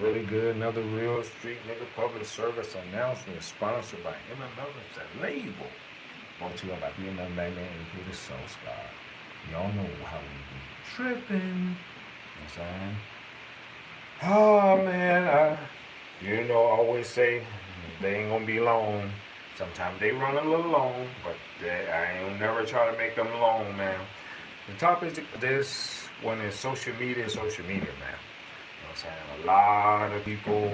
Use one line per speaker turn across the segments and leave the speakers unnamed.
really good. Another real street nigga public service announcement sponsored by MML. It's a label. Brought to you by BML Nightmare and here the SauceGod. Y'all know how we be tripping. You know what I'm saying? Oh man, I always say they ain't gonna be long. Sometimes they run a little long, but I ain't never try to make them long, man. The topic of this one is social media, man. You know what I'm saying? A lot of people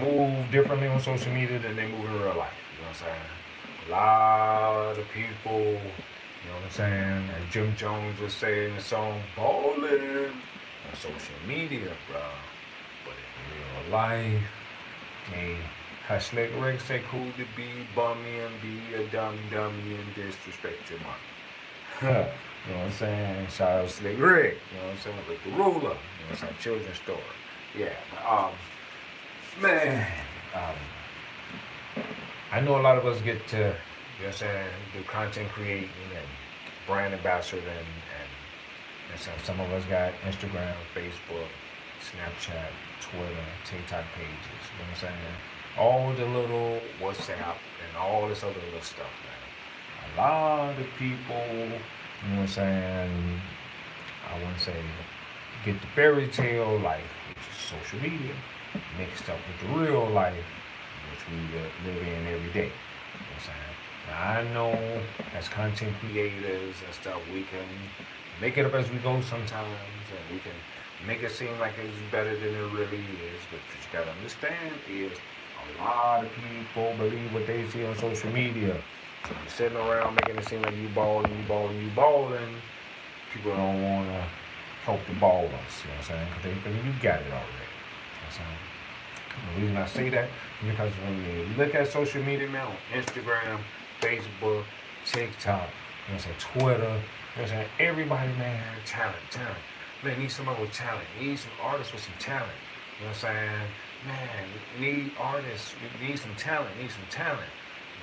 move differently on social media than they move in real life. You know what I'm saying? A lot of people, you know what I'm saying? As Jim Jones would say in the song, ballin' on social media, bro. But in real life, they how Slick Rick say cool to be bummy and be a dummy and disrespect your mom. You know what I'm saying? Shout out Slick Rick. You know what I'm saying? Rick the Ruler. You know what I'm saying? Children's story. Yeah. Man. I know a lot of us get to, you know what I'm saying, do content creating and brand ambassador and some of us got Instagram, Facebook, Snapchat, Twitter, TikTok pages. You know what I'm saying? All the little WhatsApp and all this other little stuff, man. A lot of people, you know what I'm saying, I want to say, get the fairy tale life, which is social media, mixed up with the real life, which we live in every day. You know what I'm saying? Now, I know as content creators and stuff, we can make it up as we go sometimes, and we can make it seem like it's better than it really is. But what you gotta understand is a lot of people believe what they see on social media. So you're sitting around making it seem like you balling. People don't want to help the ballers, you know what I'm saying? Because they think you got it already. You know what I'm saying? The reason I say that is because when you look at social media, man, on Instagram, Facebook, TikTok, you know what I'm saying, Twitter, you know what I'm saying, everybody, man, talent. Man, need somebody with talent. Need some artists with some talent. You know what I'm saying? Man, need artists. Need some talent. Need talent.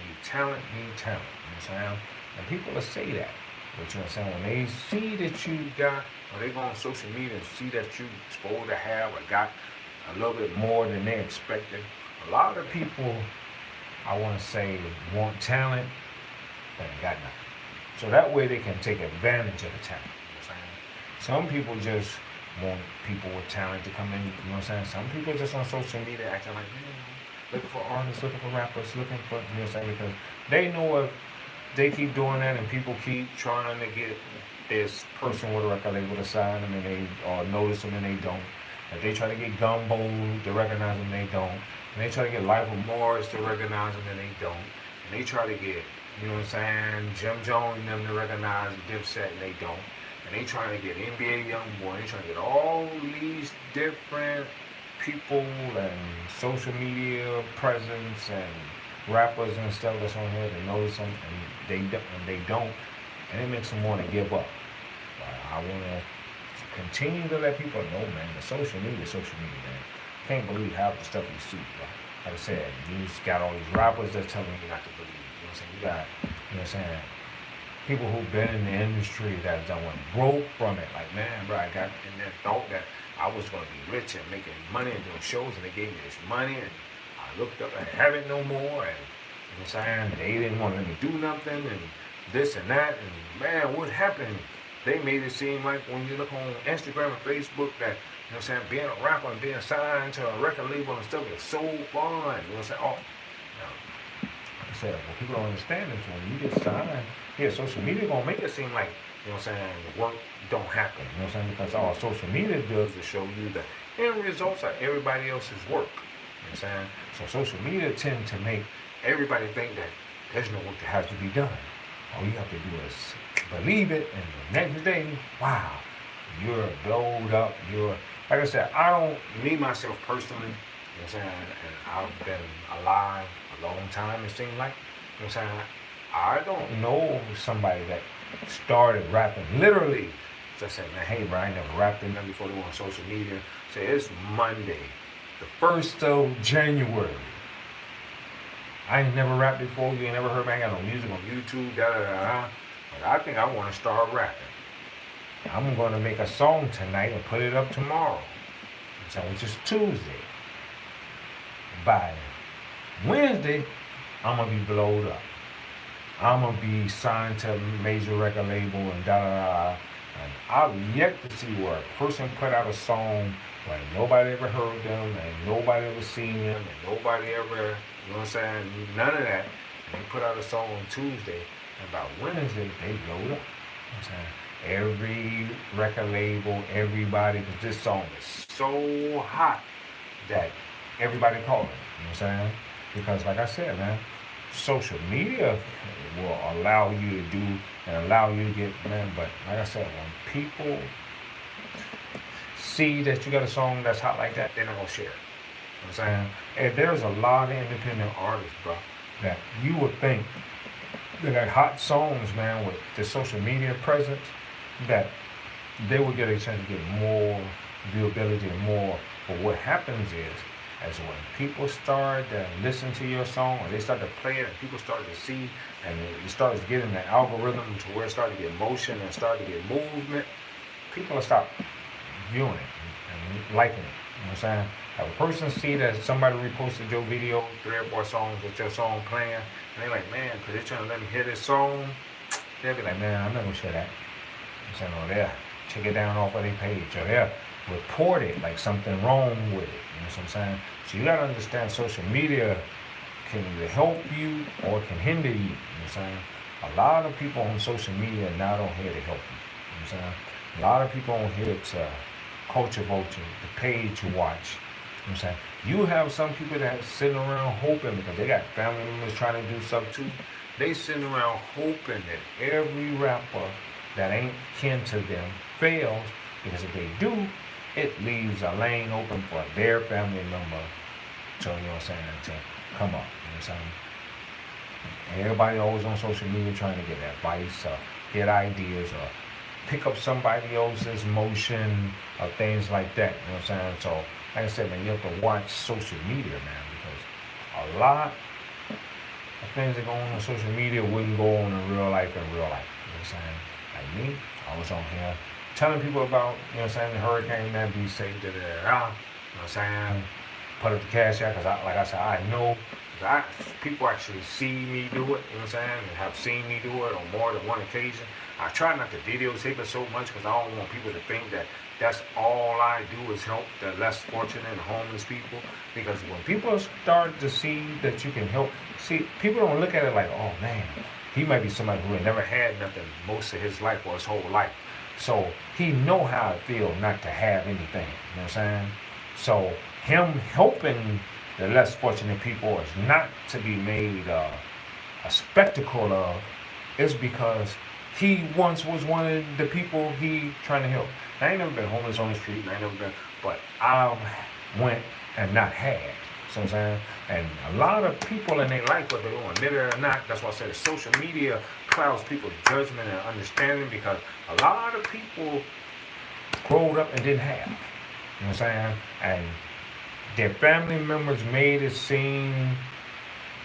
You know what I'm saying? And people will say that. But you know what I'm saying? When they see that you got, or they go on social media and see that you supposed to have or got a little bit more than they expected, a lot of people, I want to say, want talent, but ain't got nothing. So that way they can take advantage of the talent. You know what I'm saying? Some people just want people with talent to come in, you know what I'm saying? Some people just on social media acting like, looking for artists, looking for rappers, looking for, you know what I'm saying? Because they know if they keep doing that and people keep trying to get this person with a record label to sign them and they, or notice them and they don't. If they try to get Gumbo to recognize them, they don't. And they try to get Life of Morris to recognize them and they don't. And they try to get, you know what I'm saying, Jim Jones and them to recognize Dipset and they don't. And they trying to get NBA Youngboy. They trying to get all these different people and social media presence and rappers and stuff that's on here to notice them and they don't. And it makes them want to give up. I want to continue to let people know, man, the social media, man. Can't believe half the stuff you see, bro. Like I said, you just got all these rappers that's telling you not to believe. You know what I'm saying? You got, you know what I'm saying, people who've been in the industry that went broke from it. Like, man, bro, I got in that thought that I was going to be rich and making money and doing shows, and they gave me this money, and I looked up and have it no more, and you know what I'm saying, they didn't want to let me do nothing, and this and that, and man, what happened? They made it seem like when you look on Instagram and Facebook that, you know what I'm saying, being a rapper and being signed to a record label and stuff is so fun. You know what I'm saying? Oh, now, like I said, what people don't understand is when you get signed, yeah, social media gonna make it seem like, you know what I'm saying, the work don't happen. You know what I'm saying? Because all social media does is show you the end results of everybody else's work. You know what I'm saying? So social media tend to make everybody think that there's no work that has to be done. All you have to do is believe it, and the next day, wow, you're blowed up. You're, like I said, I don't, me myself personally, you know what I'm saying, and I've been alive a long time, it seems like, you know what I'm saying, I don't know somebody that started rapping, literally, so I said, man, hey, bro, I ain't never rapped in them before they went on social media. Say, it's Monday, the 1st of January. I ain't never rapped before. You ain't never heard me. I got no music on YouTube. But I think I want to start rapping. I'm going to make a song tonight and put it up tomorrow. So which is Tuesday. By Wednesday, I'm gonna be blowed up. I'm gonna be signed to a major record label and da da da. And I've yet to see where a person put out a song where nobody ever heard them, and nobody ever seen them, and nobody ever, you know what I'm saying? None of that. And they put out a song on Tuesday, and by Wednesday they blowed up. You know what I'm saying? Every record label, everybody, because this song is so hot that everybody called it. You know what I'm saying? Because like I said, man, social media will allow you to do and allow you to get, man, but like I said, when people see that you got a song that's hot like that, they're not gonna share it. You know what I'm saying? And there's a lot of independent artists, bro, that you would think that got hot songs, man, with the social media presence, that they would get a chance to get more viewability and more. But what happens is, as when people start to listen to your song, or they start to play it, and people start to see, and it starts getting the algorithm to where it starts to get motion and start to get movement, people will stop viewing it and liking it. You know what I'm saying? If a person see that somebody reposted your video, 3 or 4 songs with your song playing, and they're like, man, because they're trying to let me hear this song, they'll be like, man, I'm not going to share that. I'm saying, oh, they'll take it down off of their page, or they'll report it like something wrong with it. You know what I'm saying? So you got to understand social media can either help you or it can hinder you. You know what I'm saying? A lot of people on social media are not on here to help you. You know what I'm saying? A lot of people on here to culture vulture, to pay to watch. You know what I'm saying? You have some people that sitting around hoping, because they got family members trying to do stuff too. They sitting around hoping that every rapper that ain't kin to them fails, because if they do, it leaves a lane open for their family member to, you know what I'm saying, to come up. You know what I'm saying? Everybody always on social media trying to get advice or get ideas or pick up somebody else's motion or things like that. You know what I'm saying? So, like I said, man, you have to watch social media, man, because a lot of things that go on social media wouldn't go on in real life. You know what I'm saying? Like me, I was on here telling people about, you know what I'm saying, the hurricane, that be safe, da da da. You know what I'm saying? Put up the cash out, because like I said, I know, people actually see me do it, you know what I'm saying, and have seen me do it on more than one occasion. I try not to videotape it so much because I don't want people to think that that's all I do is help the less fortunate and homeless people. Because when people start to see that you can help, see, people don't look at it like, oh man, he might be somebody who had never had nothing most of his life or his whole life. So he know how it feels not to have anything. You know what I'm saying? So him helping the less fortunate people is not to be made a spectacle of. It's because he once was one of the people he trying to help. I ain't never been homeless on the street. I ain't never been, but I went and not had. You know what I'm saying? And a lot of people in their life, whether they want to admit it or not, that's why I said social media clouds people's judgment and understanding, because a lot of people growed up and didn't have. You know what I'm saying? And their family members made it seem,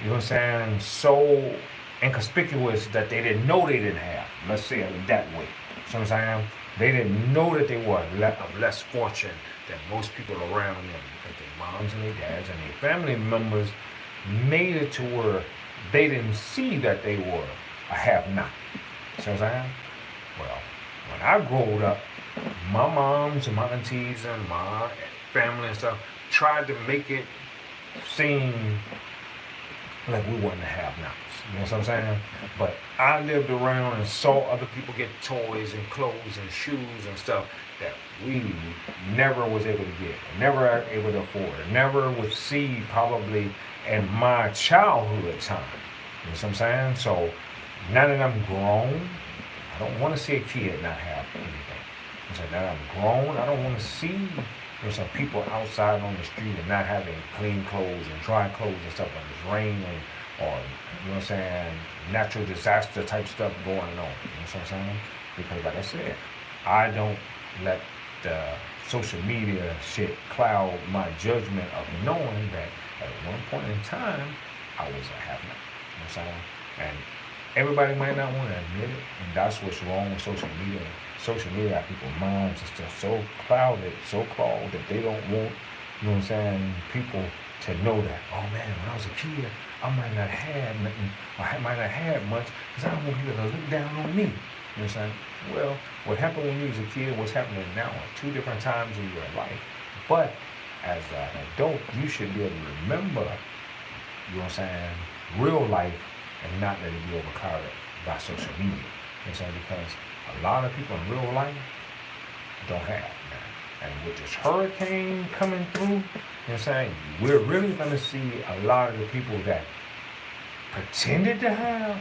you know what I'm saying, so inconspicuous that they didn't know they didn't have. Let's say it that way. You know what I'm saying? They didn't know that they were of less fortune than most people around them, because their moms and their dads and their family members made it to where they didn't see that they were a have-not. You know what I'm saying? Well, when I growed up, my moms and my aunties and my family and stuff tried to make it seem like we wasn't the have-nots. You know what I'm saying? But I lived around and saw other people get toys and clothes and shoes and stuff that we never was able to get, never able to afford, never would see probably in my childhood time. You know what I'm saying? So now that I'm grown, I don't want to see a kid not have anything. So now that I'm grown, I don't want to see there's some people outside on the street and not having clean clothes and dry clothes and stuff when it's raining, or, you know what I'm saying, natural disaster type stuff going on. You know what I'm saying? Because like I said, I don't let the social media shit cloud my judgment of knowing that at one point in time, I was a have-not. You know what I'm saying? And everybody might not want to admit it, and that's what's wrong with social media. social media got people's minds and stuff so clouded, so clogged that they don't want, you know what I'm saying, people to know that, oh man, when I was a kid, I might not have nothing, or I might not have much, because I don't want people to look down on me. You know what I'm saying? Well, what happened when you was a kid, what's happening now are two different times in your life. But as an adult, you should be able to remember, you know what I'm saying, real life and not let it be overcrowded by social media. You know what I'm saying? Because a lot of people in real life don't have that. And with this hurricane coming through, you know what I'm saying, we're really going to see a lot of the people that pretended to have,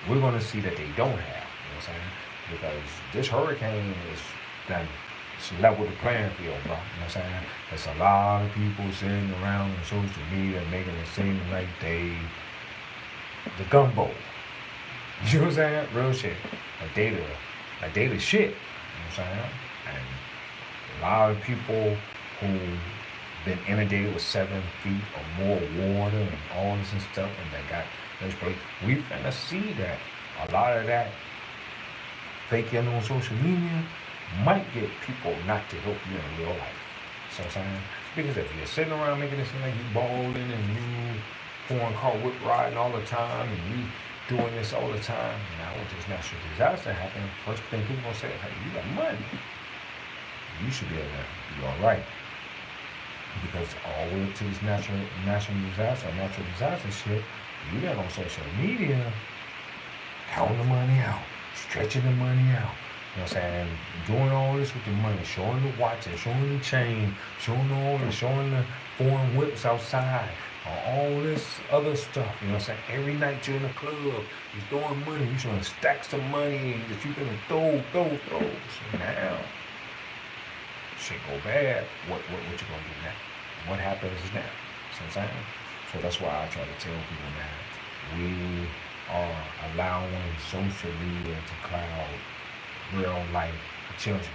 we're going to see that they don't have. You know what I'm saying? Because this hurricane is done. It's leveled the playing field, bro. You know what I'm saying? There's a lot of people sitting around on social media making it seem like they the gumbo. You know what I'm saying? Real shit. Like they the shit. You know what I'm saying? And a lot of people who been inundated with 7 feet or more water and all this and stuff, and they got this place. We finna see that a lot of that faking on social media might get people not to help you in real life. So I'm saying, because if you're sitting around making it seem like you balling and you pouring car whip riding all the time and you doing this all the time, now when this natural disaster happens, first thing people gonna say is, hey, you got money. You should be able to be all right. Because all the way up to this natural disaster shit, you got on social media counting the money out, stretching the money out. You know what I'm saying? Doing all this with the money, showing the watches, showing the chain, showing the foreign whips outside, all this other stuff. You know what I'm saying? Every night you're in the club, you're throwing money, you're showing stacks of money that you're gonna throw. So now, shit go bad. What you gonna do now? What happens now? See what I'm saying? So that's why I try to tell people, man, we are allowing social media to cloud real life children.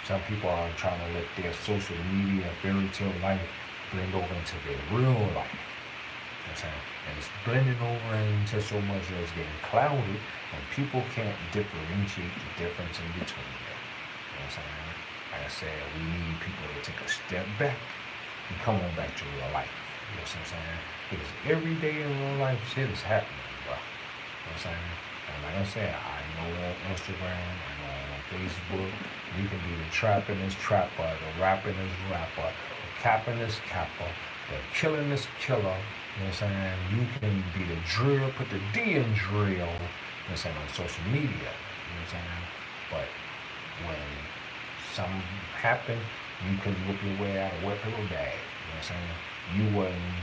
Some people are trying to let their social media fairy tale life blend over into their real life. You know what I'm saying? And it's blending over into so much that it's getting clouded and people can't differentiate the difference in between them. You know what I'm saying? Like I said, we need people to take a step back and come on back to real life. You know what I'm saying? Because every day in real life shit is happening, bro. You know what I'm saying? And like I said, I know on Instagram, I know on Facebook, you can be the trappingest trapper, the rappingest rapper, the cappingest capper, the killingest killer. You know what I'm saying? You can be the drill, put the D in drill, you know what I'm saying, on social media. You know what I'm saying? But when something happened, you couldn't whip your way out of wet paper bag. You know what I'm saying? You wouldn't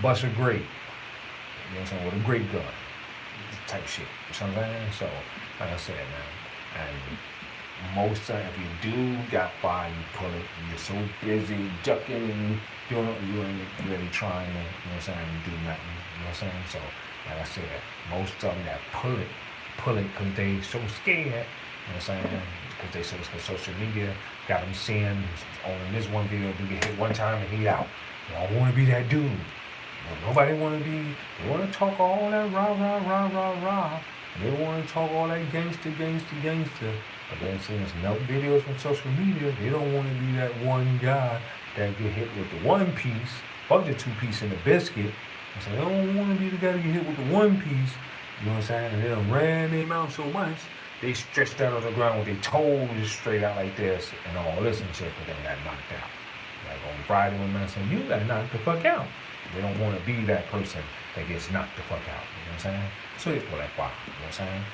bust a grape. You know what I'm saying? With a grape gun. Type shit. You know what I'm saying? So, like I said, man. And most time, if you do got fired, you pull it. You're so busy ducking and you ain't really trying to, you know what I'm saying, do nothing. You know what I'm saying? So, like I said, most of them that pull it because they so scared. You know what I'm saying? Because they say it's social media got them seeing on this one video, do get hit one time and he out. You don't want to be that dude. Nobody want to be, they want to talk all that rah. They want to talk all that gangster. But then seeing enough videos from social media, they don't want to be that one guy that get hit with the one piece, fuck the 2-piece and the biscuit. And so they don't want to be the guy that get hit with the one piece. You know what I'm saying? And they done ran their mouth so much, they stretched out on the ground with their toes straight out like this and all this and shit, but they got knocked out. Like on Friday when man said, you got knocked the fuck out. They don't want to be that person that gets knocked the fuck out. You know what I'm saying? So they pull that fire. You know what I'm saying?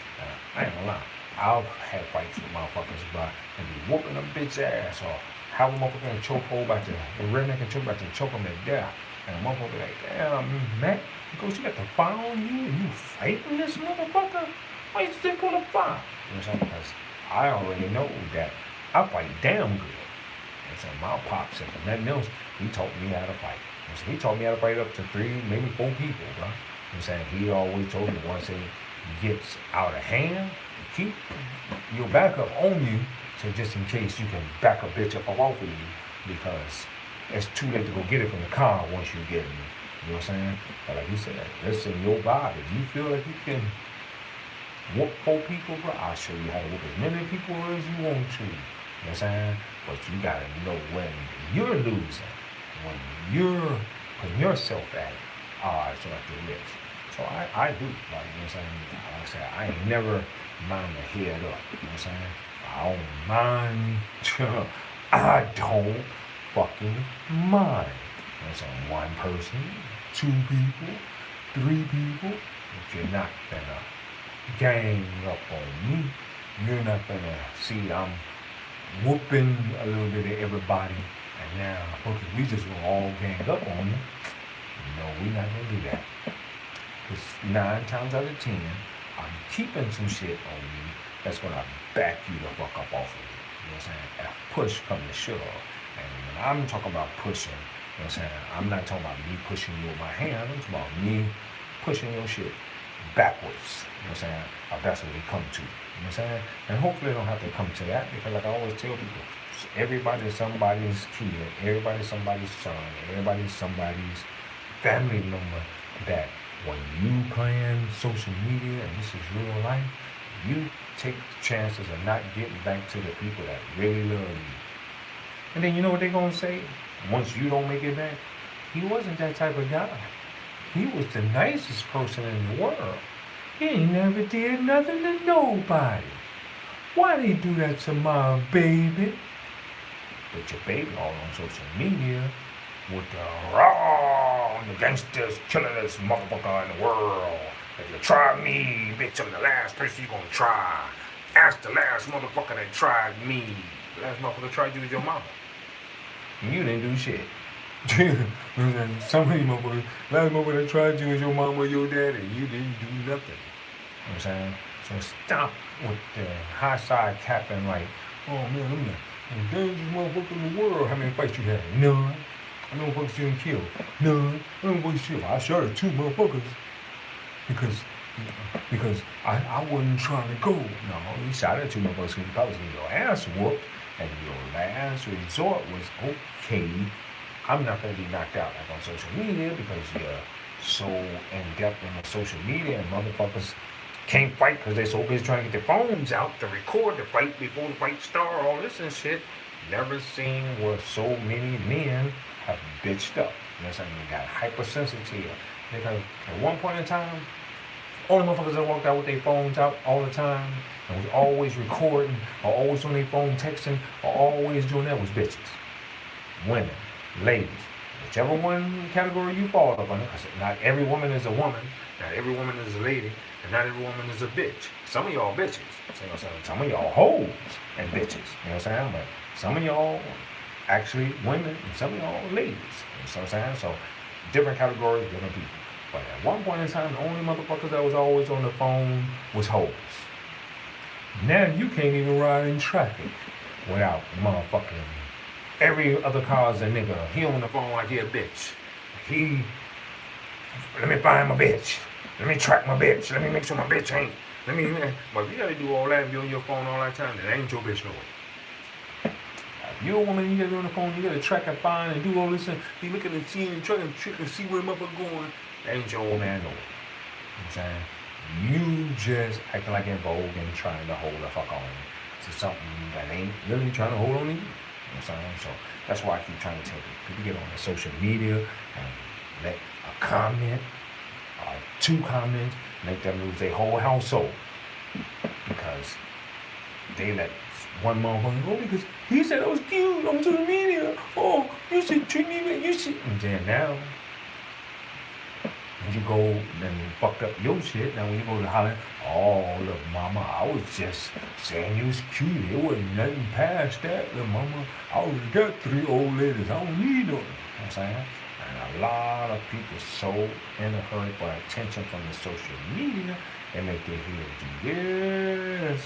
I ain't gonna lie. I've had fights with motherfuckers, bro, and be whooping a bitch ass or have a motherfucker in a chokehold about the redneck and choke about to choke them to death. And the motherfucker be like, damn, Matt, because you got the fire on you and you fighting this motherfucker? Why you still pull the fire? You know what I'm saying? Because I already know that I fight damn good. You know what I'm saying? My pops, if nothing else, he taught me how to fight. So he taught me how to fight up to 3, maybe 4 people, bro. You know what I'm saying? He always told me once it gets out of hand, keep your backup on you, so just in case you can back a bitch up off of you, because it's too late to go get it from the car once you get it. You know what I'm saying? But like he said, listen, your vibe. If you feel like you can whoop 4 people, bro, I'll show you how to whoop as many people as you want to. You know what I'm saying? But you gotta know when you're losing, when you're putting yourself at odds or at the risk. So I do, like, you know what I'm saying? Like I said, I ain't never mind the head up, you know what I'm saying? I don't mind, I don't fucking mind. You know what I'm saying? One person, 2 people, 3 people, but you're not gonna gang up on me. You're not gonna see I'm whooping a little bit of everybody, and now, okay, we just gonna all gang up on you. No, we're not gonna do that. Because 9 times out of 10, I'm keeping some shit on you that's gonna back you the fuck up off of you. You know what I'm saying? If push comes to shove. And when I'm talking about pushing, you know what I'm saying? I'm not talking about me pushing you with my hand. I'm talking about me pushing your shit backwards. You know what I'm saying? That's what they come to. You know what I'm saying? And hopefully they don't have to come to that, because like I always tell people, everybody's somebody's kid, everybody's somebody's son, everybody's somebody's family member, that when you playing social media and this is real life, you take chances of not getting back to the people that really love you. And then you know what they're gonna say? Once you don't make it back, he wasn't that type of guy. He was the nicest person in the world. He ain't never did nothing to nobody. Why they do that to my baby? But your baby all on social media with the raw, the gangsters killing this motherfucker in the world. If you try me, bitch, I'm the last person you gonna try. Ask the last motherfucker that tried me. The last motherfucker that tried you was your mama. You didn't do shit. Some of these motherfuckers, last motherfucker that tried you was your mama or your daddy. You didn't do nothing. You know what I'm saying? So stop with the high side capping like, oh man, I'm the dangerous motherfucker in the world. How many fights you had? None. How many motherfuckers you didn't kill? None. How many motherfuckers you? I shot at 2 motherfuckers because I wasn't trying to go. No, you shot at 2 motherfuckers because you probably was getting your ass whooped, and your last resort was, okay, I'm not going to be knocked out like on social media, because you're so in depth in the social media and motherfuckers can't fight because they're so busy trying to get their phones out to record the fight before the fight start, all this and shit. Never seen where so many men have bitched up. You know what I'm saying? They got hypersensitive. Because at one point in time, all the motherfuckers that walked out with their phones out all the time and was always recording or always on their phone texting or always doing that was bitches. Women, ladies, whichever one category you fall up under, because not every woman is a woman, not every woman is a lady, and not every woman is a bitch. Some of y'all bitches. You know what I'm saying? Some of y'all hoes and bitches. You know what I'm saying? But some of y'all actually women and some of y'all ladies. You know what I'm saying? So different categories, different people. But at one point in time, the only motherfuckers that was always on the phone was hoes. Now you can't even ride in traffic without motherfucking every other car's a nigga. He on the phone like he a bitch. Let me find my bitch. Let me track my bitch. Let me make sure my bitch ain't. But if you gotta do all that and be on your phone all that time, that ain't your bitch no way. If you're a woman, you gotta be on the phone, you gotta track and find and do all this and be looking and seeing and trying to trick and see where the motherfucker going. That ain't your old man no way. You know what I'm saying? You just acting like in vogue and trying to hold the fuck on to something that ain't really trying to hold on to you. You know what I'm saying? So that's why I keep trying to tell people get on the social media and let a comment or 2 comments make them lose their whole household, because they let one motherfucker go because he said I was cute on social media. Oh, you should treat me like you should. And then now, when you go and fuck up your shit, now when you go to holler, oh, look, mama, I was just saying you was cute. It wasn't nothing past that. Look, mama, I already got 3 old ladies. I don't need them. You know what I'm saying? And a lot of people so in a hurry for attention from the social media, they make their head do this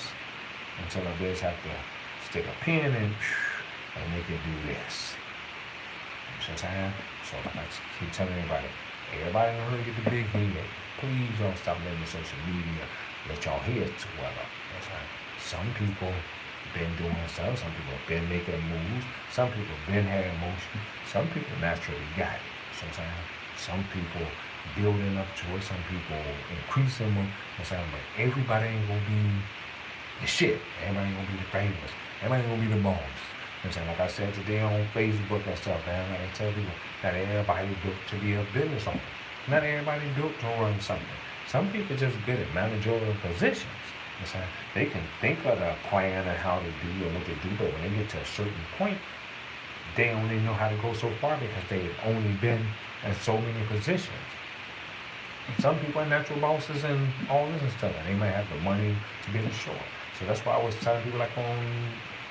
until a bitch have to stick a pin in and make it do this. You know what I'm saying? So I keep telling everybody in the hood get the big head. Please don't stop letting the social media let y'all heads swell up. That's right. Some people been doing stuff. Some people been making moves. Some people been had motion. Some people naturally got it. You know what I'm saying? Some people building up to it. Some people increasing them. But everybody ain't gonna be the shit. Everybody ain't gonna be the famous. Everybody ain't gonna be the boss. Like I said today on Facebook and stuff, man, like I tell people, not everybody built to be a business owner. Not everybody built to run something. Some people just good at managerial positions. They can think of the plan and how to do and what to do, but when they get to a certain point, they only know how to go so far because they've only been in so many positions. Some people are natural bosses and all this and stuff, and they might have the money to be able to show it. So that's why I was telling people like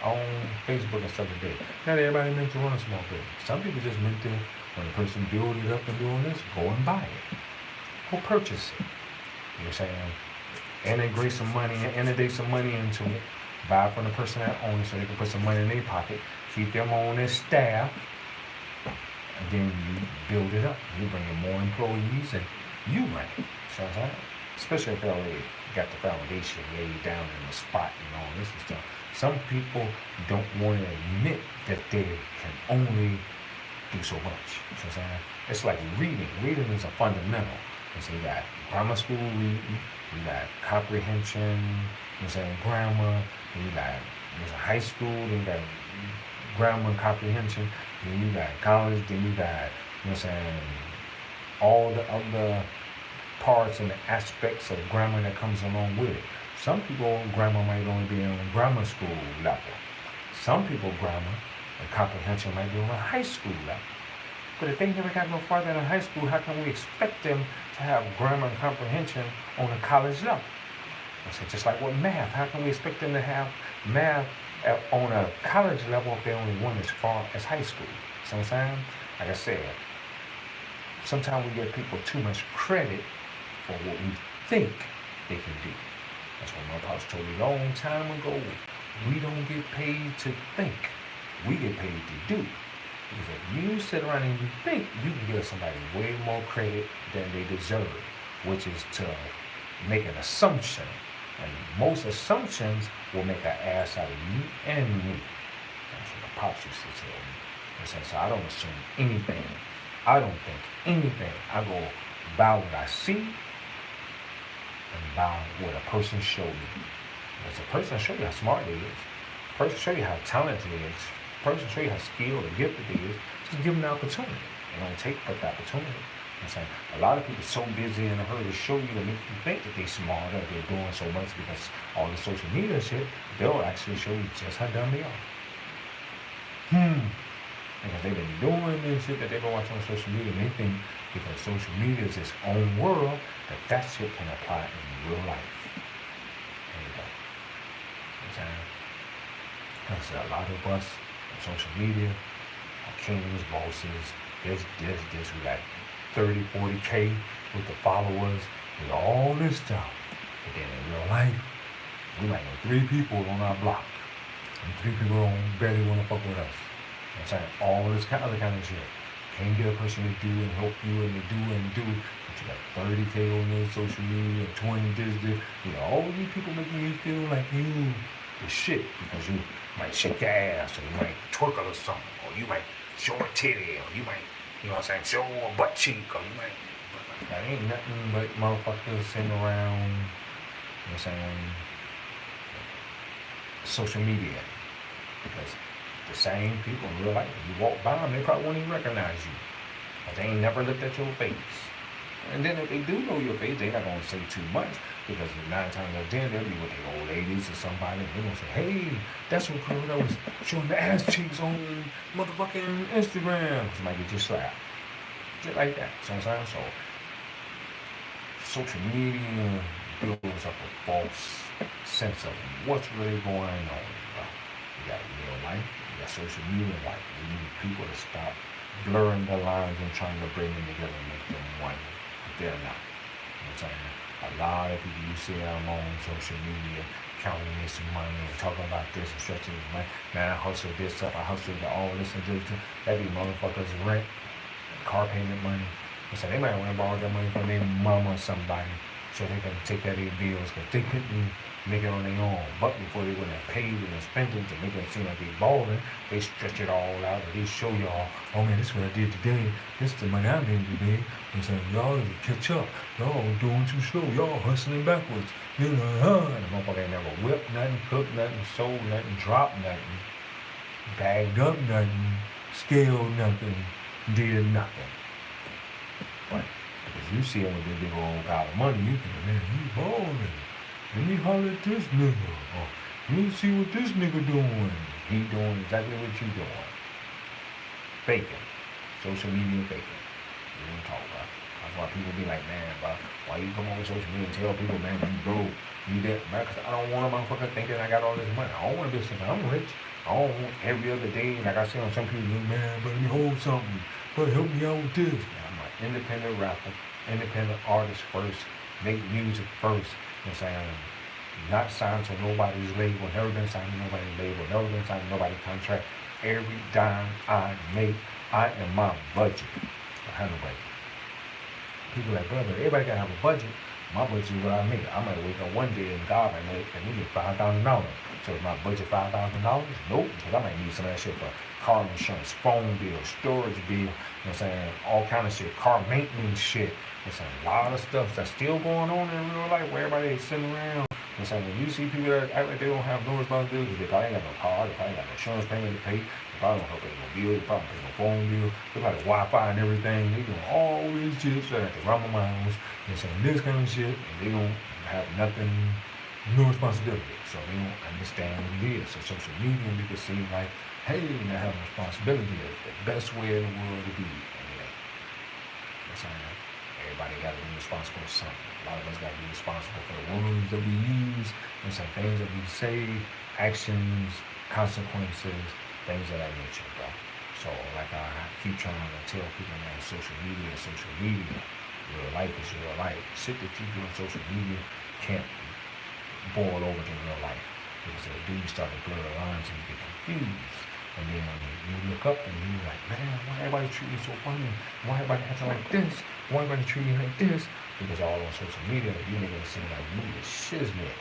on Facebook and stuff today. Not everybody meant to run a small business. Some people just meant to, when a person build it up and doing this, go and buy it. Go purchase it. You know what I'm saying? Integrate some money into it. Buy from the person that owns it so they can put some money in their pocket. Keep them on their staff. And then you build it up. You bring in more employees and you run it. So especially if they already got the foundation laid down in the spot and all this and stuff. Some people don't want to admit that they can only do so much. So it's like reading. Reading is a fundamental. So you got grammar school reading, you got comprehension, grammar, then you got high school, then you got grammar and comprehension, then you got college, then you got, all the other parts and the aspects of grammar that comes along with it. Some people, grammar might only be on grammar school level. Some people, grammar and comprehension might be on a high school level. But if they never got no farther than high school, how can we expect them to have grammar and comprehension on a college level? Just like with math, how can we expect them to have math on a college level if they only went as far as high school? So I'm saying, like I said, sometimes we give people too much credit for what we think they can do. That's what my pops told me a long time ago. We don't get paid to think. We get paid to do. Because if you sit around and you think, you can give somebody way more credit than they deserve, which is to make an assumption. And most assumptions will make an ass out of you and me. That's what my pops used to tell me. So I don't assume anything. I don't think anything. I go by what I see and by what a person showed me. Because a person show you how smart he is. A person show you how talented he is. A person show you how skilled and gifted he is. Just give them the opportunity. They don't take but the opportunity. A lot of people are so busy in a hurry to show you to make you think that they're smart or they're doing so much because all the social media shit, they'll actually show you just how dumb they are. Because they've been doing this shit that they've been watching on social media, and they think because social media is its own world, that shit can apply in real life. There you go. Like I said, a lot of us on social media are kings, bosses, this, we got 30, 40K with the followers, with all this stuff. But then in real life, we might know 3 people on our block. And 3 people don't barely want to fuck with us. All this other kind of shit. Can't get a person to do and help you and to do. But you got 30K on their social media, 20 this. All these people making you feel like you the shit because you might shake your ass or you might twerk or something. Or you might show a titty or you might, show a butt cheek or you might. That ain't nothing but motherfuckers sitting around, social media. Because the same people in real life, if you walk by them, they probably won't even recognize you. But they ain't never looked at your face. And then if they do know your face, they're not going to say too much. Because 9 times out of 10, they'll be with their old ladies or somebody. And they're going to say, hey, that's what girl that was showing the ass cheeks on motherfucking Instagram. Because might get you slapped. Just like that. So social media builds up a false sense of what's really going on. You got real life, you got social media life. We need people to stop blurring the lines and trying to bring them together and make them one. But they're not. A lot of people you see them on social media counting this money and talking about this and stretching this money. Man, I hustled this up, I hustled all this and this. That be motherfuckers rent, car payment money. They might want to borrow that money from their mama or somebody so they can take care of their bills because they couldn't make it on their own. But before they went and paid and spent it to make it seem like they balling, they stretch it all out and they show y'all, oh man, this is what I did today. This is the money I made today. I'm saying, y'all need to catch up. Y'all doing too slow. Y'all hustling backwards. You know, and the motherfucker ain't never whipped nothing, cooked nothing, sold nothing, dropped nothing, bagged up nothing, scaled nothing, did nothing. But because you see him with this big old pile of money, you think, man, he balling. Let me holler at this nigga. Or let me see what this nigga doing. He doing exactly what you doing. Faking. Social media faking. You don't talk about. That's why people be like, man, bro, why you come on social media and tell people, man, you broke, you that, man, because I don't want a motherfucker thinking I got all this money. I don't want to be thinking I'm rich. I don't want every other day, like I see on some people, man, but let me hold something. But help me out with this. Man, I'm an independent rapper, independent artist first, make music first. You know what I'm saying? Not signed to nobody's label, never been signed to nobody's label, never been signed to nobody's contract. Every dime I make, I am my budget. I have no budget. People like, brother, everybody gotta have a budget. My budget is what I make. I might wake up one day and God might make $5,000. So is my budget $5,000? Nope, because I might need some of that shit for car insurance, phone bill, storage bill, you know what I'm saying, all kind of shit, car maintenance shit. There's a lot of stuff that's still going on in real life where everybody is sitting around. You know what I'm saying, when you see people that act like they don't have no responsibility, they probably ain't got no car, they probably got no insurance payment to pay, they probably don't pay no bill, they probably pay no phone bill, they probably Wi-Fi and everything, they doing all these shit, so that they run my mouths, you know, saying this kind of shit, and they don't have nothing, no responsibility, so they don't understand what it is. So social media make it seem like, hey, not having responsibility is the best way in the world to be, and it ain't. You know what I'm saying? Everybody got to be responsible for something. A lot of us got to be responsible for the words that we use, and some things that we say, actions, consequences, things of that nature, bro. So, like I keep trying to tell people, man, social media is social media. Real life is real life. Shit that you do on social media can't boil over to real life. Because if they do, you start to blur the lines and you get confused. And then you look up and you're like, man, why everybody treat me so funny? Why everybody acting like this? Why everybody treat me like this? Because all on social media, you make it seem like you the shiznit.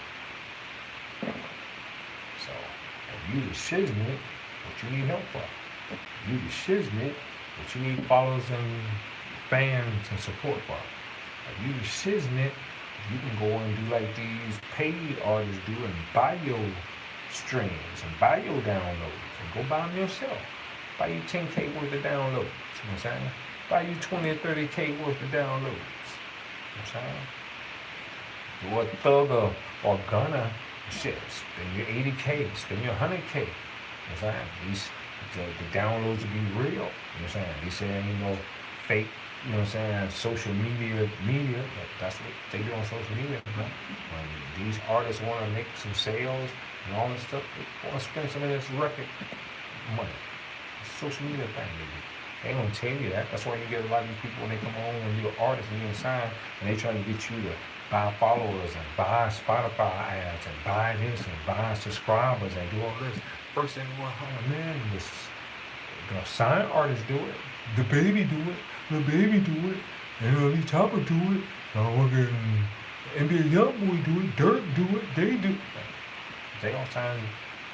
So, if you the shiznit, what you need help for? You the shiznit, what you need followers and fans and support for? If you the shiznit, you can go and do like these paid artists do and buy your streams and buy your downloads and go buy them yourself. Buy you 10K worth of downloads. You know what I'm saying? Buy you 20 or 30K worth of downloads. You know what I'm saying? You're a thugger or gunner, shit, spend your 80K, spend your 100K. You know what I'm saying? The downloads will be real. You know what I'm saying? They say ain't no fake, you know what I'm saying, social media, that's what they do on social media, man. When these artists want to make some sales and all this stuff, they want to spend some of this record money. It's a social media thing, baby. They ain't gonna tell you that. That's why you get a lot of these people when they come on when you're an artist and you're signed and they try to get you to buy followers and buy Spotify ads and buy this and buy subscribers and do all this. First thing, well, oh man, the signed artists do it, the baby do it, and Lee Chopper do it, fucking NBA Youngboy do it, Dirk do it, they do it. They don't sign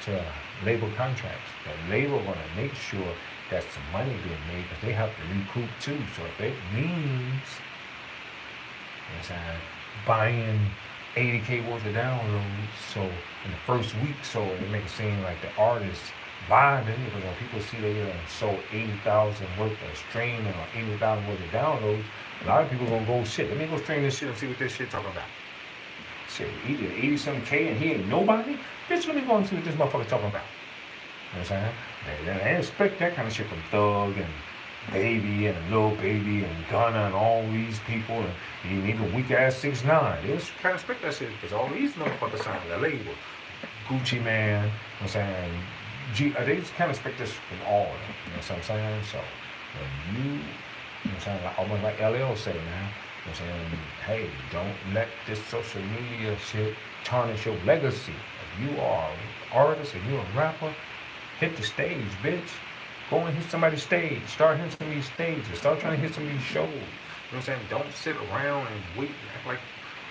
to label contracts. The label gonna make sure that some money being made because they have to recoup too. So if it means, you know what I'm saying, buying 80K worth of downloads, so in the first week, so it makes it seem like the artist vibing, because when people see they sold 80,000 worth of streaming or 80,000 worth of downloads, a lot of people gonna go, shit, let me go stream this shit and see what this shit talking about. Shit, he did 80-something K and he ain't nobody? Bitch, let me go and see what this motherfucker talking about. You know what I'm saying? They expect that kind of shit from Thug and Baby and Lil Baby and Gunna and all these people and even weak ass 6ix9ine. They just kind of expect that shit because all these motherfuckers signed the label. Gucci Man, you know what I'm saying? They just kind of expect this from all of them. You know what I'm saying? So when you know what I'm saying, like, almost like LL say, man, you know what I'm saying, hey, don't let this social media shit tarnish your legacy. If you are an artist, if you're a rapper, hit the stage, bitch. Go and hit somebody's stage. Start hitting some of these stages. Start trying to hit some of these shows. You know what I'm saying? Don't sit around and wait and act like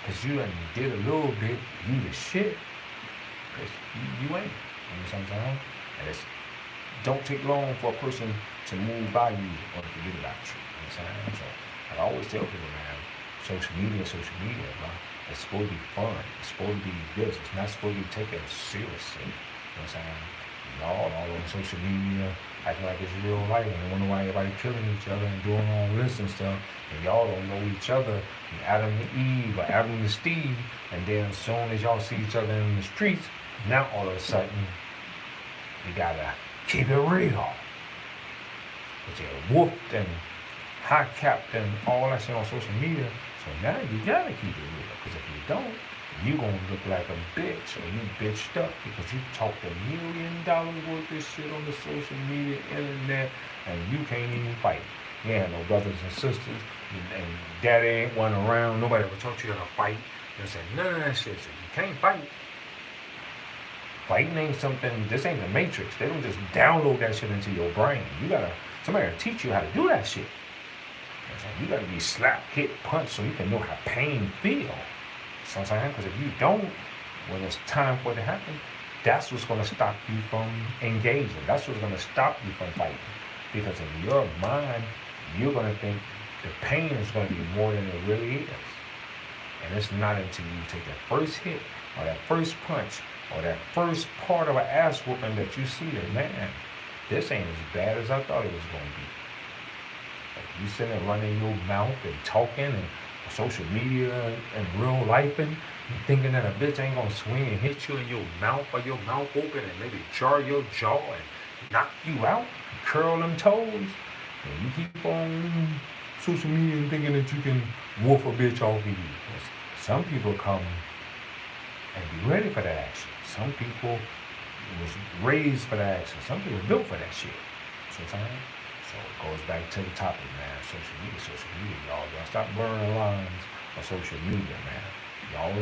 because you done did a little bit, you the shit, because you ain't. You know what I'm saying? And it's don't take long for a person to move by you or to forget about you. You know what I'm saying? So I always tell people, man, social media, bro. It's supposed to be fun. It's supposed to be this. It's not supposed to be taken seriously. You know what I'm saying? Y'all all on social media acting like it's real life and they wonder why everybody killing each other and doing all this and stuff. And y'all don't know each other, Adam and Eve or Adam and Steve, and then as soon as y'all see each other in the streets, now all of a sudden you gotta keep it real. But you're whooped and high capped and all that shit on social media. So now you gotta keep it real. Because if you don't, you gonna look like a bitch or you bitched up because you talked $1 million worth of shit on the social media, internet, and you can't even fight. You ain't no brothers and sisters, and daddy ain't one around. Nobody ever taught you how to fight. They said none of that shit. So you can't fight. Fighting ain't something, this ain't the Matrix. They don't just download that shit into your brain. You gotta, somebody gotta teach you how to do that shit. You gotta be slapped, hit, punched so you can know how pain feels. So I'm saying, because if you don't, when it's time for it to happen, that's what's gonna stop you from engaging. That's what's gonna stop you from fighting. Because in your mind, you're gonna think the pain is gonna be more than it really is. And it's not until you take that first hit or that first punch or that first part of an ass whooping that you see that, man, this ain't as bad as I thought it was gonna be. Like you sitting there running your mouth and talking and social media and real life and thinking that a bitch ain't gonna swing and hit you in your mouth or your mouth open and maybe jar your jaw and knock you out, curl them toes. And you keep on social media and thinking that you can wolf a bitch off of you. Some people come and be ready for that action. Some people was raised for that action. Some people built for that shit. Sometimes. So it goes back to the topic, man. Social media, y'all. Y'all stop blurring the lines of social media, man. Y'all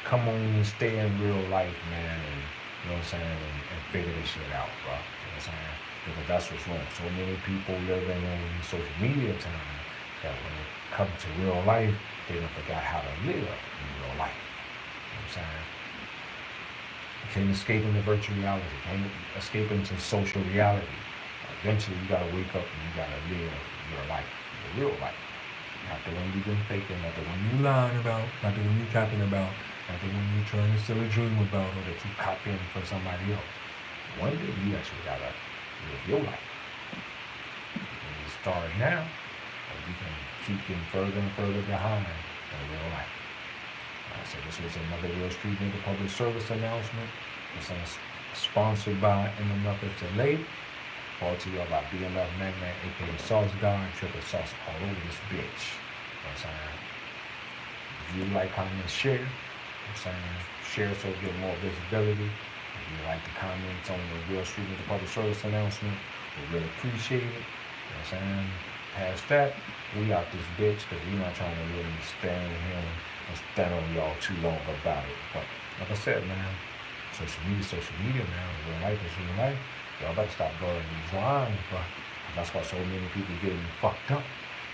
come on and stay in real life, man, and you know what I'm saying, and figure this shit out, bro. You know what I'm saying? Because that's what's wrong. So many people living in social media time that when it comes to real life, they done forgot how to live in real life. You know what I'm saying? You can't escape into virtual reality. You can't escape into social reality. Eventually, you gotta wake up and you gotta live your life, your real life. Not the one you've been faking, not the one you lying about, not the one you capping about, not the one you trying to sell a dream about or that you copying from somebody else. One day, you actually gotta live your life. And you start now, or you can keep getting further and further behind in real life. So this was another Real Street Nigga public service announcement. It's sponsored by A.R.S.N.P.S.A. Brought to you by BMF Magnet, aka SauceGod, triple sauce all over this bitch. You know what I'm saying? If you like, comment, share. You know what I'm saying? Share so you get more visibility. If you like the comments on the Real Street with the public service announcement, we really appreciate it. You know what I'm saying? Past that, we out this bitch because we're not trying to really stand here and stand on y'all too long about it. But like I said, man, social media, man. Real life is real life. Y'all better stop blurring these lines, bro. That's why so many people getting fucked up.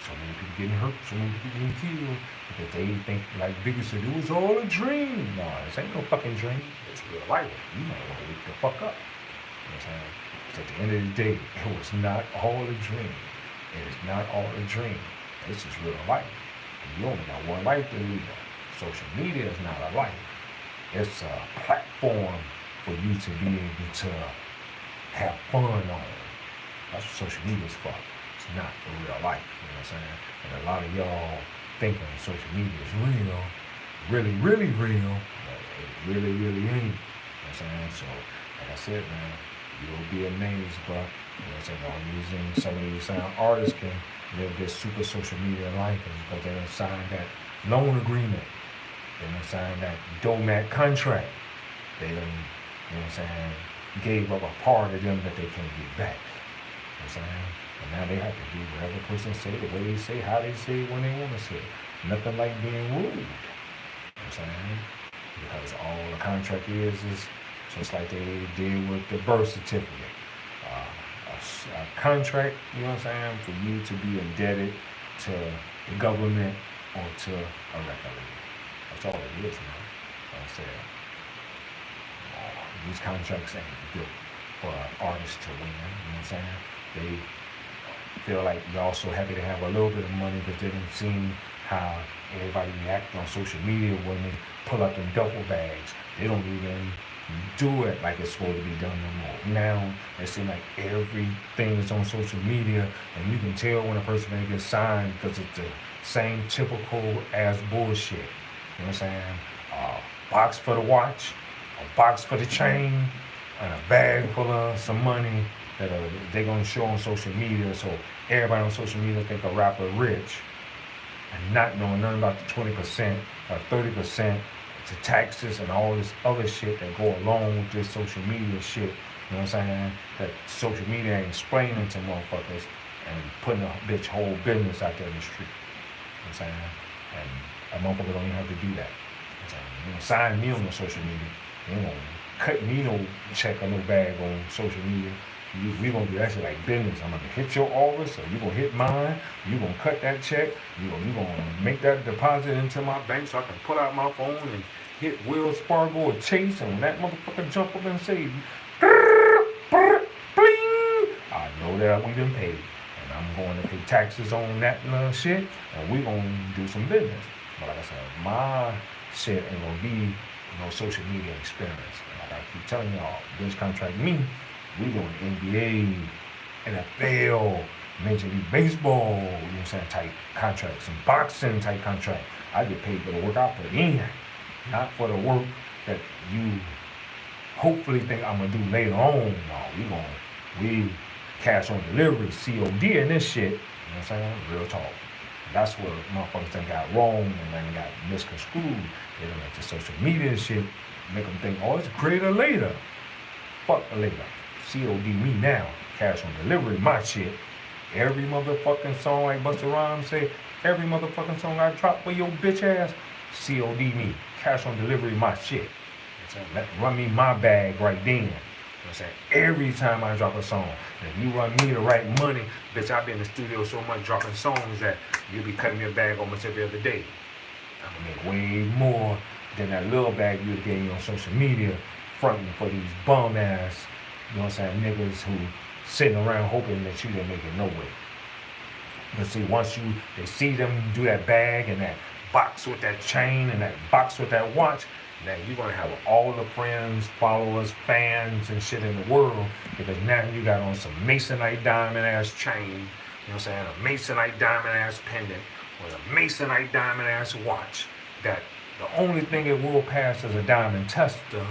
So many people getting hurt. So many people getting killed. Because they think, like Biggie said, it was all a dream. No, this ain't no fucking dream. It's real life. You might want to wake the fuck up. You know what I'm saying? Because at the end of the day, it was not all a dream. It is not all a dream. This is real life. And you only got one life to live. Social media is not a life. It's a platform for you to be able to have fun on. That's what social media is for. It's not for real life. You know what I'm saying? And a lot of y'all thinking social media is real, really, really real, but it really, really ain't. You know what I'm saying? So, like I said, man, you'll be amazed, bro. You know what I'm saying? The only reason some of these artists can live this super social media life is because they done signed that loan agreement. They done signed that DOMAT contract. They done, you know what I'm saying, gave up a part of them that they can't get back. You know what I'm saying? And now they have to do whatever the person say, the way they say, how they say it, when they want to say it. Nothing like being rude. You know what I'm saying? Because all the contract is just like they did with the birth certificate. A contract, you know what I'm saying, for you to be indebted to the government or to a record label. A That's all it is, man. Like I said, these contracts ain't built for artists to win. You know what I'm saying? They feel like y'all so happy to have a little bit of money because they didn't see how everybody react on social media when they pull up them duffel bags. They don't even do it like it's supposed to be done no more. Now it seems like everything is on social media, and you can tell when a person ain't get signed because it's the same typical ass bullshit. You know what I'm saying? Box for the watch, a box for the chain, and a bag full of some money that they're gonna show on social media. So everybody on social media think a rapper rich, and not knowing nothing about the 20% or 30% to taxes and all this other shit that go along with this social media shit. You know what I'm saying? That social media ain't explaining to motherfuckers and putting a bitch whole business out there in the street. You know what I'm saying? And a motherfucker don't even have to do that. You know what I'm saying? You don't sign me on the social media. You don't cut me no check or no bag on social media. We gonna do that shit like business. I'm gonna hit your office, or you gonna hit mine. You gonna cut that check. You gonna make that deposit into my bank so I can pull out my phone and hit Wells Fargo or Chase, and when that motherfucker jump up and say, bling, I know that we done paid, and I'm going to pay taxes on that shit, and we gonna do some business. But like I said, my shit ain't gonna be no social media experience. And like I keep telling y'all, bitch contract me. We doing NBA, NFL, Major League Baseball, you know what I'm saying, type contracts, some boxing type contract. I get paid for the work I put in, not for the work that you hopefully think I'm gonna do later on. No, we cash on delivery, COD and this shit, you know what I'm saying, real talk. That's where motherfuckers done got wrong and then got misconstrued. They done let the social media shit make them think, oh, it's greater later. Fuck later. COD me now, cash on delivery, my shit. Every motherfucking song, like Busta Rhymes say, every motherfucking song I drop for your bitch ass, COD me, cash on delivery, my shit. You know what I'm saying? Run me my bag right then. You know what I'm saying? Every time I drop a song, if you run me the right money, bitch, I be in the studio so much dropping songs that you'll be cutting me a bag almost every other day. I'm gonna make way more than that little bag you gave me on social media, fronting for these bum ass, you know what I'm saying, niggas who sitting around hoping that you didn't make it no way. But see, once they see them do that bag and that box with that chain and that box with that watch, now you're gonna have all the friends, followers, fans and shit in the world, because now you got on some Masonite diamond ass chain, you know what I'm saying, a Masonite diamond ass pendant, or a Masonite diamond ass watch, that the only thing it will pass is a diamond tester.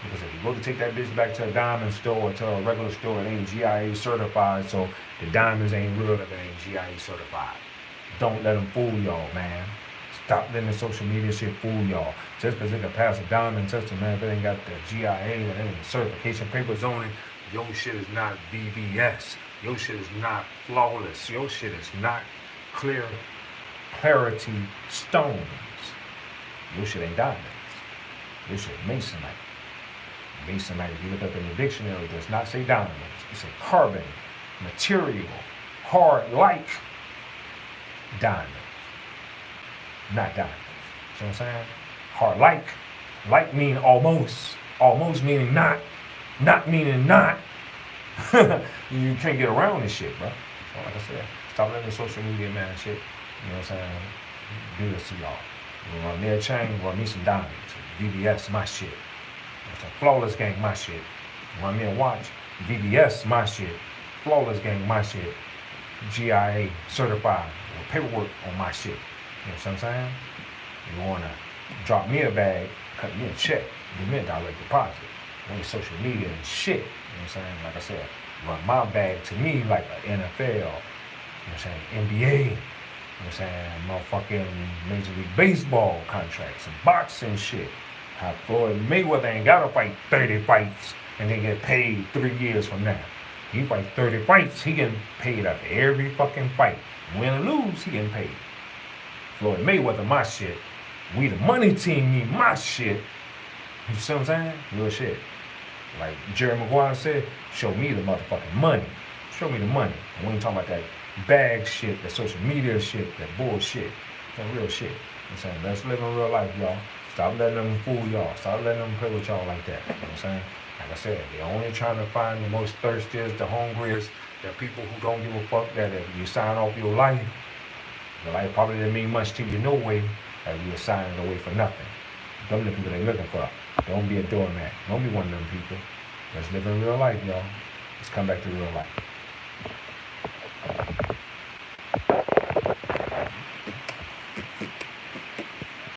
Because if you go to take that bitch back to a diamond store or to a regular store, it ain't GIA certified, so the diamonds ain't real if it ain't GIA certified. Don't let them fool y'all, man. Stop letting the social media shit fool y'all. Just because it can pass a diamond tester, man, if it ain't got the GIA and any certification papers on it, your shit is not VVS. Your shit is not flawless. Your shit is not clarity stones. Your shit ain't diamonds. Your shit Masonite. Masonite, if you look up in the dictionary, it does not say diamonds. It says carbon, material, hard like diamonds. Not diamonds. See what I'm saying? Hard like mean almost meaning not meaning not. You can't get around this shit, bro. So like I said, stop letting the social media man shit, you know what I'm saying, do this to y'all. You run me a chain, run me some diamonds. VBS, my shit. It's a Flawless Gang, my shit. Run me a watch. VBS, my shit. Flawless Gang, my shit. GIA certified. With paperwork on my shit. You know what I'm saying? You want to drop me a bag, cut me a check, give me a direct deposit. On social media and shit. You know what I'm saying? Like I said, run my bag to me like an NFL. You know what I'm saying? NBA. You know what I'm saying? Motherfucking Major League Baseball contracts and boxing shit. How Floyd Mayweather ain't gotta fight 30 fights and then get paid 3 years from now. He fight 30 fights, he getting paid after every fucking fight. Win or lose, he getting paid. Floyd Mayweather, my shit. We the money team need my shit. You see what I'm saying? Real shit. Like Jerry Maguire said, show me the motherfucking money. Show me the money. And we ain't talking about that bag shit, that social media shit, that bullshit. That real shit. I'm saying? Let's live in real life, y'all. Stop letting them fool y'all. Stop letting them play with y'all like that. You know what I'm saying? Like I said, they're only trying to find the most thirstiest, the hungriest, the people who don't give a fuck that if you sign off your life probably didn't mean much to you no way, that you're signing it away for nothing. Them the people they're looking for. Don't be a doormat. Don't be one of them people. Let's live in real life, y'all. Let's come back to real life.